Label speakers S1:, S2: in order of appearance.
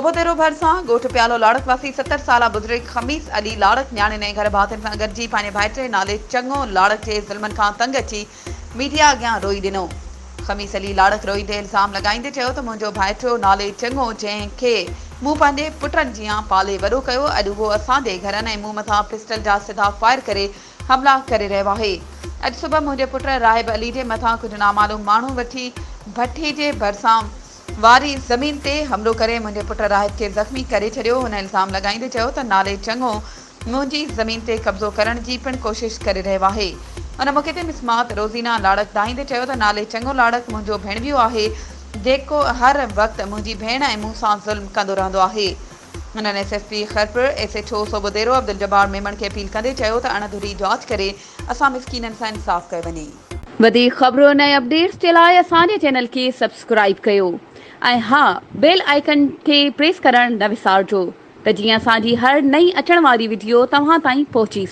S1: सोबोतेरो भरसां ॻोठ प्यालो लाड़क वासी 70 साला बुज़ुर्ग खमीस अली लाड़क न्याणे ऐं घर भातियुनि सां गॾिजी पंहिंजे भाइटे नाले चङो लाड़क जे ज़ुल्मनि खां तंग अची मीडिया अॻियां रोई ॾिनो। खमीस अली लाड़क रोई ते इल्ज़ाम लॻाईंदे चयो त मुंहिंजो भाइटो नाले चङो जंहिंखे मूं पंहिंजे पुटनि जीअं पाले वॾो कयो, अॼु उहो असांजे घरनि ऐं मूं मथां पिस्टल जा सिधा फायर करे हमला करे रहियो आहे। अॼु सुबुह मुंहिंजे पुट राहिब अली जे मथां कुझु नामालूम माण्हू वठी भट्ठी जे भरिसां वारी ज़मीन ते हमलो करे मुंहिंजे पुट राहिब खे ज़ख़्मी करे छॾियो। हुन इल्ज़ाम लॻाईंदे चयो त नाले चङो मुंहिंजी ज़मीन ते कब्ज़ो करण जी पिणु कोशिश करे रहियो आहे। हुन मौक़े ते मिसमात रोज़ीना लाड़क दाहींदे चयो त नाले चङो लाड़क मुंहिंजो भेणवियो आहे जेको हर वक़्तु मुंहिंजी भेण ऐं मूं सां ज़ुल्म कंदो रहंदो आहे। हुननि एसएसपी खरपुर एसएचओ सोबोतेरो अब्दुल जब्बार मेमण खे अपील कंदे चयो त अणधुरी जांच करे असां मिसकीननि सां इंसाफ़ कयो वञे।
S2: वधीक ख़बरुनि ऐं अपडेट्स जे लाइ असांजे चैनल खे सब्सक्राइब कयो ऐं हा बेल आइकन खे प्रेस करणु न विसारिजो त जीअं असांजी हर नई अचण वारी वीडियो तव्हां ताईं पहुची सघे।